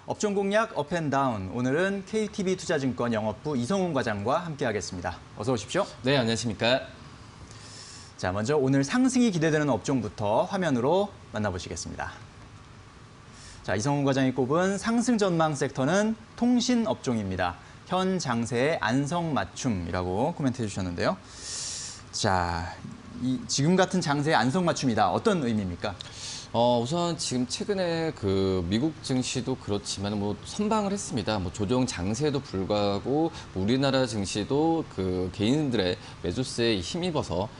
업종 공략 업앤다운. 오늘은 KTB투자증권 영업부 이성훈 과장과 함께하겠습니다. 어서 오십시오. 네, 안녕하십니까. 자, 먼저 오늘 상승이 기대되는 업종부터 화면으로 만나보시겠습니다. 자, 이성훈 과장이 꼽은 상승 전망 섹터는 통신 업종입니다. 현 장세의 안성맞춤이라고 코멘트해 주셨는데요. 자, 지금 같은 장세의 안성맞춤이다. 어떤 의미입니까? 우선 지금 최근에 미국 증시도 그렇지만 선방을 했습니다. 조정 장세에도 불구하고 우리나라 증시도 개인들의 매수세에 힘입어서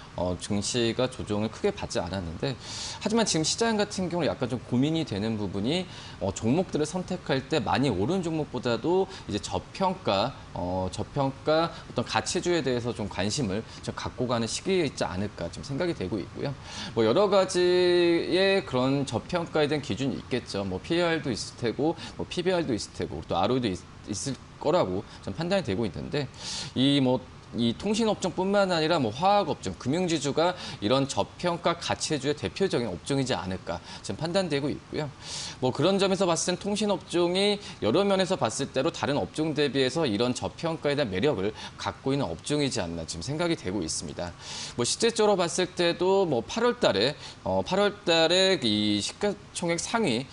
증시가 조정을 크게 받지 않았는데, 하지만 지금 시장 같은 경우는 약간 좀 고민이 되는 부분이 종목들을 선택할 때 많이 오른 종목보다도 이제 저평가 어떤 가치주에 대해서 좀 관심을 좀 갖고 가는 시기에 있지 않을까 좀 생각이 되고 있고요. 여러 가지의 그런 저평가에 대한 기준이 있겠죠. PER도 있을 테고, PBR도 있을 테고, 또 ROE도 있을 거라고 좀 판단이 되고 있는데, 이 통신업종뿐만 아니라 화학업종, 금융지주가 이런 저평가 가치주의 대표적인 업종이지 않을까 지금 판단되고 있고요. 그런 점에서 봤을 땐 통신업종이 여러 면에서 봤을 때로 다른 업종 대비해서 이런 저평가에 대한 매력을 갖고 있는 업종이지 않나 지금 생각이 되고 있습니다. 실제적으로 봤을 때도 8월 달에 이 시가총액 상위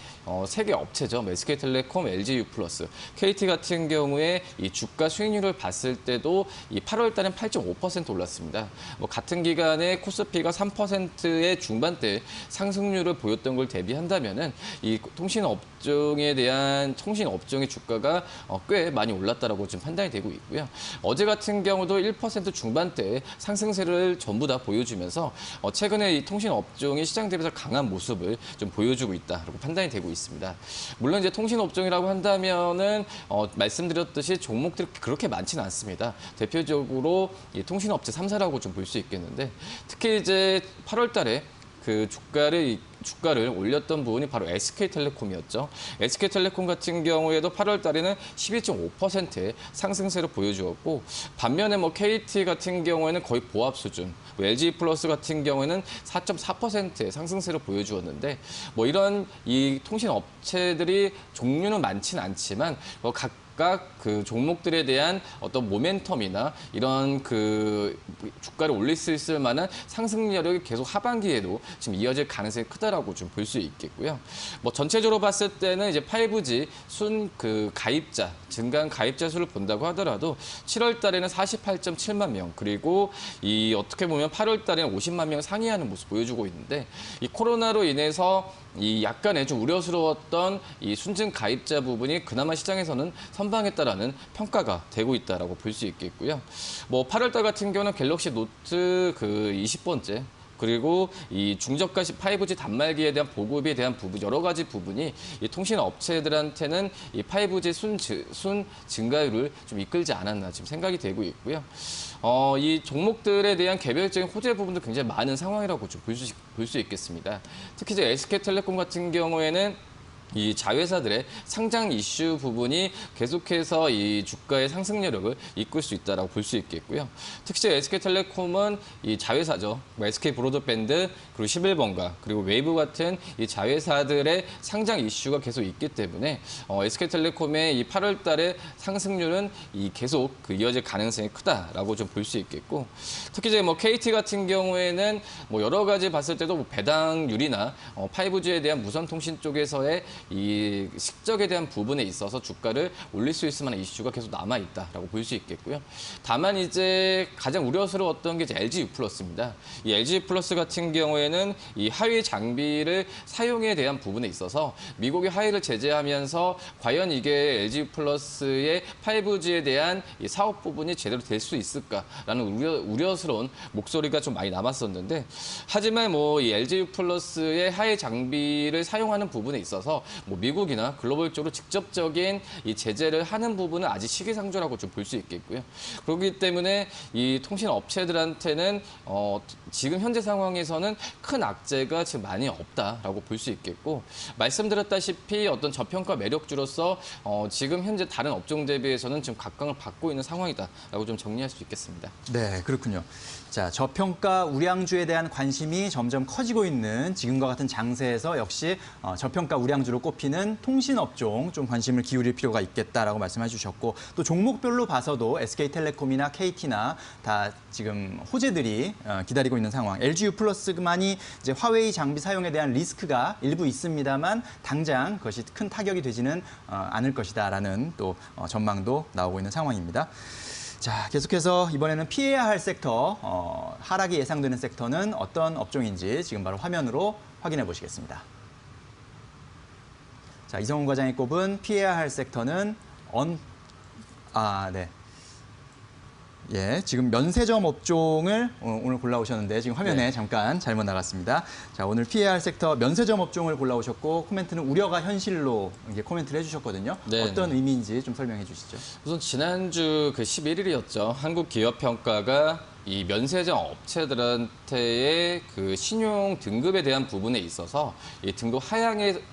세 개 업체죠. SK텔레콤, LG유플러스, KT 같은 경우에 이 주가 수익률을 봤을 때도 이 8월 달엔 8.5% 올랐습니다. 같은 기간에 코스피가 3%의 중반대 상승률을 보였던 걸 대비한다면은 이 통신업종의 주가가 꽤 많이 올랐다라고 지금 판단이 되고 있고요. 어제 같은 경우도 1% 중반대의 상승세를 전부 다 보여주면서 최근에 이 통신업종이 시장 대비해서 강한 모습을 좀 보여주고 있다라고 판단이 되고 있습니다. 물론 이제 통신업종이라고 한다면은 말씀드렸듯이 종목들이 그렇게 많지는 않습니다. 대표적으로 이 통신업체 3사라고 좀 볼 수 있겠는데, 특히 이제 8월 달에 주가를 올렸던 부분이 바로 SK텔레콤이었죠. SK텔레콤 같은 경우에도 8월 달에는 12.5%의 상승세를 보여주었고, 반면에 KT 같은 경우에는 거의 보합 수준, LG플러스 같은 경우에는 4.4%의 상승세를 보여주었는데, 이런 이 통신 업체들이 종류는 많지는 않지만 각각 종목들에 대한 어떤 모멘텀이나 이런 주가를 올릴 수 있을 만한 상승력이 계속 하반기에도 지금 이어질 가능성이 크다라고 좀 볼 수 있겠고요. 전체적으로 봤을 때는 이제 5G 증가한 가입자 수를 본다고 하더라도 7월 달에는 48.7만 명, 그리고 어떻게 보면 8월 달에는 50만 명 상회하는 모습 보여주고 있는데, 이 코로나로 인해서 약간의 좀 우려스러웠던 이 순증 가입자 부분이 그나마 시장에서는 선방했다라는 평가가 되고 있다라고 볼 수 있겠고요. 8월 달 같은 경우는 갤럭시 노트 20번째, 그리고 이 중저가 5G 단말기에 대한 보급에 대한 부분, 여러 가지 부분이 이 통신 업체들한테는 이 5G 순 증가율을 좀 이끌지 않았나 지금 생각이 되고 있고요. 이 종목들에 대한 개별적인 호재 부분도 굉장히 많은 상황이라고 좀 볼 수 있겠습니다. 특히 이제 SK텔레콤 같은 경우에는 이 자회사들의 상장 이슈 부분이 계속해서 이 주가의 상승력을 이끌 수 있다라고 볼 수 있겠고요. 특히 SK텔레콤은 이 자회사죠. SK브로드밴드, 그리고 11번가, 그리고 웨이브 같은 이 자회사들의 상장 이슈가 계속 있기 때문에 SK텔레콤의 이 8월 달의 상승률은 계속 이어질 가능성이 크다라고 좀 볼 수 있겠고, 특히 이제 KT 같은 경우에는 여러 가지 봤을 때도 배당률이나 5G에 대한 무선통신 쪽에서의 이 실적에 대한 부분에 있어서 주가를 올릴 수 있을 만한 이슈가 계속 남아 있다라고 볼 수 있겠고요. 다만 이제 가장 우려스러웠던 게 이제 LG유플러스입니다. 이 LG유플러스 같은 경우에는 이 하위 장비를 사용에 대한 부분에 있어서 미국이 하위를 제재하면서 과연 이게 LG유플러스의 5G에 대한 이 사업 부분이 제대로 될 수 있을까라는 우려스러운 목소리가 좀 많이 남았었는데, 하지만 이 LG유플러스의 하위 장비를 사용하는 부분에 있어서 미국이나 글로벌적으로 직접적인 이 제재를 하는 부분은 아직 시기상조라고 좀 볼 수 있겠고요. 그렇기 때문에 이 통신 업체들한테는 지금 현재 상황에서는 큰 악재가 지금 많이 없다라고 볼 수 있겠고, 말씀드렸다시피 어떤 저평가 매력주로서 지금 현재 다른 업종 대비해서는 지금 각광을 받고 있는 상황이다라고 좀 정리할 수 있겠습니다. 네, 그렇군요. 자, 저평가 우량주에 대한 관심이 점점 커지고 있는 지금과 같은 장세에서 역시 저평가 우량주로 꼽히는 통신업종 좀 관심을 기울일 필요가 있겠다라고 말씀해 주셨고, 또 종목별로 봐서도 SK텔레콤이나 KT나 다 지금 호재들이 기다리고 있는 상황. LG U+만이 이제 화웨이 장비 사용에 대한 리스크가 일부 있습니다만 당장 그것이 큰 타격이 되지는 않을 것이다라는 또 전망도 나오고 있는 상황입니다. 자, 계속해서 이번에는 피해야 할 섹터, 하락이 예상되는 섹터는 어떤 업종인지 지금 바로 화면으로 확인해 보시겠습니다. 자, 이성훈 과장이 꼽은 피해야 할 섹터는 네. 예, 지금 면세점 업종을 오늘 골라오셨는데 지금 화면에 네. 잠깐 잘못 나갔습니다. 자, 오늘 피해야 할 섹터 면세점 업종을 골라오셨고 코멘트는 우려가 현실로 이렇게 코멘트를 해주셨거든요. 네. 어떤 의미인지 좀 설명해 주시죠. 우선 지난주 그 11일이었죠. 한국기업평가가 이 면세점 업체들한테의 그 신용 등급에 대한 부분에 있어서 이 등급 하향을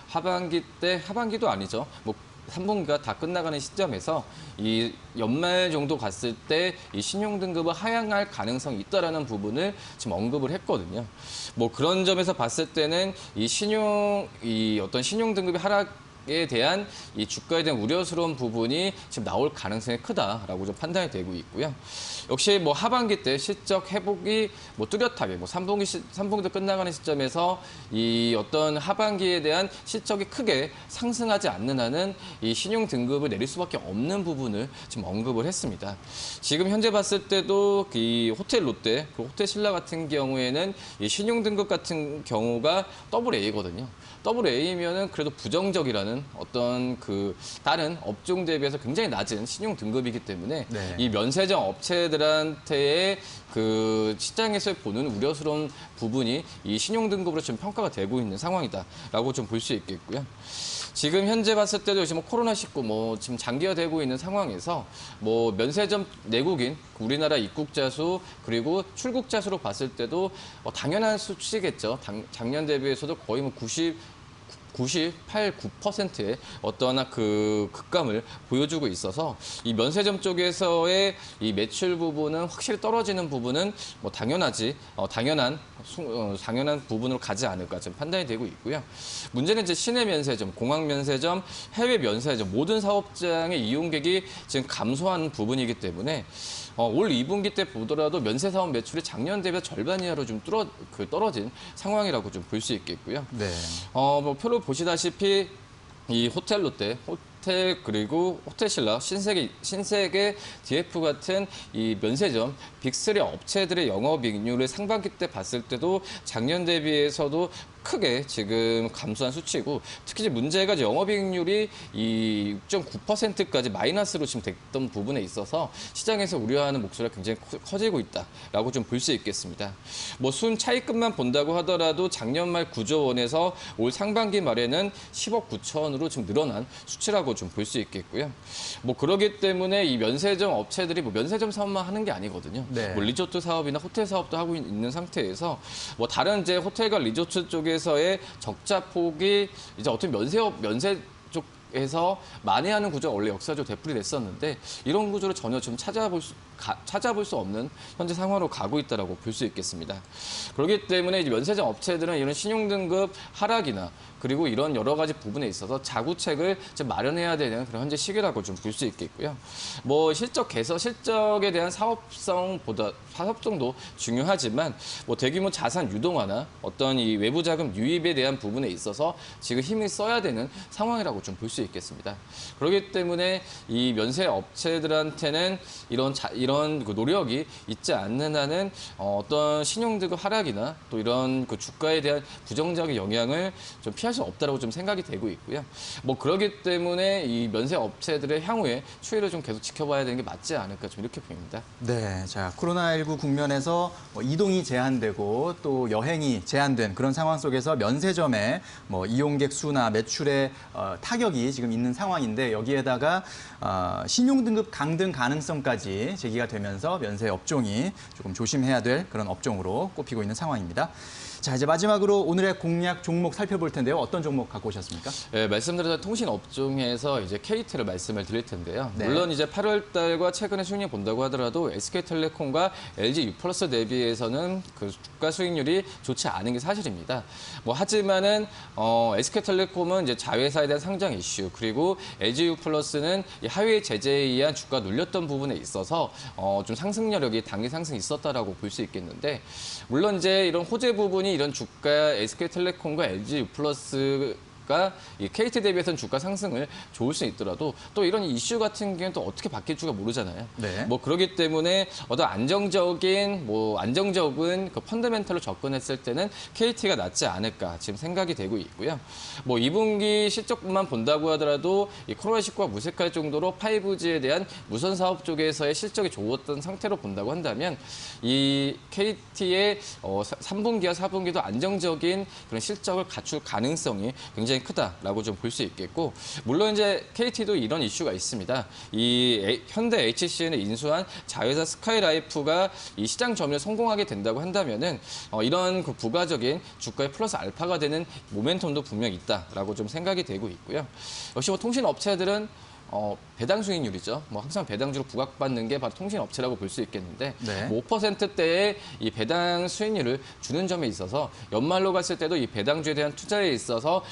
하반기도 아니죠. 뭐 3분기가 다 끝나가는 시점에서 이 연말 정도 갔을 때 이 신용 등급을 하향할 가능성이 있다라는 부분을 지금 언급을 했거든요. 뭐 그런 점에서 봤을 때는 이 어떤 신용 등급의 하락에 대한 이 주가에 대한 우려스러운 부분이 지금 나올 가능성이 크다라고 좀 판단이 되고 있고요. 역시 뭐 하반기 때 실적 회복이 뭐 뚜렷하게 뭐 3분기도 끝나가는 시점에서 이 어떤 하반기에 대한 실적이 크게 상승하지 않는 한은 이 신용 등급을 내릴 수밖에 없는 부분을 지금 언급을 했습니다. 지금 현재 봤을 때도 이 호텔 롯데, 그 호텔 신라 같은 경우에는 이 신용 등급 같은 경우가 AA 거든요. AA면은 그래도 부정적이라는 어떤 그 다른 업종 대비해서 굉장히 낮은 신용 등급이기 때문에 네. 이 면세점 업체들한테의 그 시장에서 보는 우려스러운 부분이 이 신용 등급으로 지금 평가가 되고 있는 상황이다라고 좀 볼 수 있겠고요. 지금 현재 봤을 때도 역시 뭐 코로나19 뭐 지금 장기화되고 있는 상황에서 뭐 면세점 내국인 우리나라 입국자 수 그리고 출국자 수로 봤을 때도 당연한 수치겠죠. 작년 대비해서도 거의 뭐 9%의 어떠한 그 극감을 보여주고 있어서 이 면세점 쪽에서의 이 매출 부분은 확실히 떨어지는 부분은 뭐 당연한 부분으로 가지 않을까 지금 판단이 되고 있고요. 문제는 이제 시내 면세점, 공항 면세점, 해외 면세점 모든 사업장의 이용객이 지금 감소하는 부분이기 때문에 올 2분기 때 보더라도 면세 사업 매출이 작년 대비 절반 이하로 좀 떨어진 상황이라고 좀 볼 수 있겠고요. 네. 뭐 표로 보시다시피 이 호텔 롯데, 그리고 호텔 신라, 신세계, DF 같은 이 면세점 빅3 업체들의 영업이익률을 상반기 때 봤을 때도 작년 대비해서도 크게 지금 감소한 수치고, 특히 문제가 영업이익률이 이 6.9%까지 마이너스로 지금 됐던 부분에 있어서 시장에서 우려하는 목소리가 굉장히 커지고 있다라고 좀 볼 수 있겠습니다. 뭐 순 차익금만 본다고 하더라도 작년 말 9조 원에서 올 상반기 말에는 10억 9천으로 좀 늘어난 수치라고 좀 볼 수 있겠고요. 뭐 그러기 때문에 이 면세점 업체들이 뭐 면세점 사업만 하는 게 아니거든요. 네. 뭐 리조트 사업이나 호텔 사업도 하고 있는 상태에서 뭐 다른 이제 호텔과 리조트 쪽에서의 적자 폭이 이제 어떤 면세 쪽에서 만회하는 구조가 원래 역사적으로 되풀이 됐었는데 이런 구조를 전혀 좀 찾아볼 수 없는 현재 상황으로 가고 있다라고 볼 수 있겠습니다. 그렇기 때문에 이제 면세점 업체들은 이런 신용등급 하락이나 그리고 이런 여러 가지 부분에 있어서 자구책을 좀 마련해야 되는 그런 현재 시기라고 좀 볼 수 있겠고요. 뭐 실적에 대한 사업성도 중요하지만 뭐 대규모 자산 유동화나 어떤 이 외부 자금 유입에 대한 부분에 있어서 지금 힘을 써야 되는 상황이라고 좀 볼 수 있겠습니다. 그렇기 때문에 이 면세 업체들한테는 이런 그 노력이 있지 않는 한은 어떤 신용등급 하락이나 또 이런 그 주가에 대한 부정적인 영향을 좀 피할 수 없다라고 좀 생각이 되고 있고요. 뭐 그렇기 때문에 이 면세 업체들의 향후에 추이를 좀 계속 지켜봐야 되는 게 맞지 않을까 좀 이렇게 보입니다. 네, 자 코로나19 국면에서 이동이 제한되고 또 여행이 제한된 그런 상황 속에서 면세점의 뭐 이용객 수나 매출에 타격이 지금 있는 상황인데 여기에다가 신용등급 강등 가능성까지 제기가 되면서 면세 업종이 조금 조심해야 될 그런 업종으로 꼽히고 있는 상황입니다. 자, 이제 마지막으로 오늘의 공략 종목 살펴볼 텐데요. 어떤 종목 갖고 오셨습니까? 네, 말씀드렸던 통신 업종에서 이제 KT를 말씀을 드릴 텐데요. 네. 물론 이제 8월 달과 최근에 수익률 본다고 하더라도 SK텔레콤과 LG유플러스 대비해서는 그 주가 수익률이 좋지 않은 게 사실입니다. 뭐 하지만은 SK텔레콤은 이제 자회사에 대한 상장 이슈, 그리고 LG유플러스는 이 하위 제재에 의한 주가 눌렸던 부분에 있어서 좀 상승 여력이 단기 상승이 있었다라고 볼 수 있겠는데, 물론 이제 이런 호재 부분이 이런 주가 SK텔레콤과 LG유플러스가 이 KT 대비해서는 주가 상승을 좋을 수 있더라도 또 이런 이슈 같은 경우는 또 어떻게 바뀔지가 모르잖아요. 네. 뭐 그렇기 때문에 어떤 안정적인 그 펀더멘털로 접근했을 때는 KT가 낫지 않을까 지금 생각이 되고 있고요. 뭐 2분기 실적만 본다고 하더라도 이 코로나19가 무색할 정도로 5G에 대한 무선 사업 쪽에서의 실적이 좋았던 상태로 본다고 한다면 이 KT의 3분기와 4분기도 안정적인 그런 실적을 갖출 가능성이 굉장히 크다라고 좀 볼 수 있겠고, 물론 이제 KT도 이런 이슈가 있습니다. 이 현대 HCN을 인수한 자회사 스카이라이프가 이 시장 점유에 성공하게 된다고 한다면은 이런 그 부가적인 주가의 플러스 알파가 되는 모멘텀도 분명히 있다라고 좀 생각이 되고 있고요. 역시 뭐 통신 업체들은 배당 수익률이죠. 뭐 항상 배당주로 부각받는 게 바로 통신업체라고 볼 수 있겠는데, 네. 뭐 5%대의 이 배당 수익률을 주는 점에 있어서 연말로 갔을 때도 이 배당주에 대한 투자에 있어서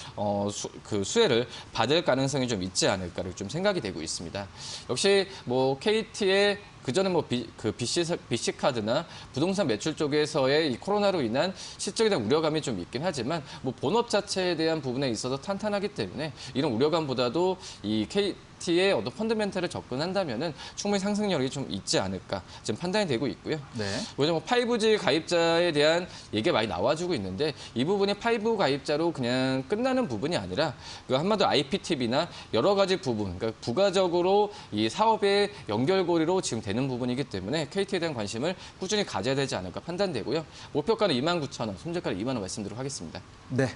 그 수혜를 받을 가능성이 좀 있지 않을까를 좀 생각이 되고 있습니다. 역시 뭐 KT의 그전에 뭐 BC 카드나 부동산 매출 쪽에서의 이 코로나로 인한 실적에 대한 우려감이 좀 있긴 하지만 뭐 본업 자체에 대한 부분에 있어서 탄탄하기 때문에 이런 우려감보다도 이 KT의 어떤 펀더멘털을 접근한다면은 충분히 상승력이 좀 있지 않을까 지금 판단이 되고 있고요. 네. 요즘 뭐 5G 가입자에 대한 얘기가 많이 나와주고 있는데, 이 부분이 5 가입자로 그냥 끝나는 부분이 아니라 그 한마디로 IPTV나 여러 가지 부분, 그러니까 부가적으로 이 사업의 연결고리로 지금 되는 부분이기 때문에 KT에 대한 관심을 꾸준히 가져야 되지 않을까 판단되고요. 목표가는 29,000원, 손절가는 2만 원 말씀드리도록 하겠습니다. 네.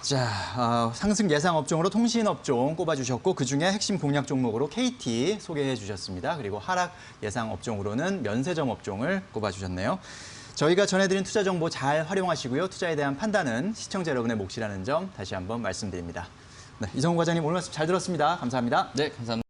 자, 상승 예상 업종으로 통신 업종 꼽아주셨고, 그중에 핵심 공략 종목으로 KT 소개해 주셨습니다. 그리고 하락 예상 업종으로는 면세점 업종을 꼽아주셨네요. 저희가 전해드린 투자 정보 잘 활용하시고요. 투자에 대한 판단은 시청자 여러분의 몫이라는 점 다시 한번 말씀드립니다. 네, 이성훈 과장님 오늘 말씀 잘 들었습니다. 감사합니다. 네, 감사합니다.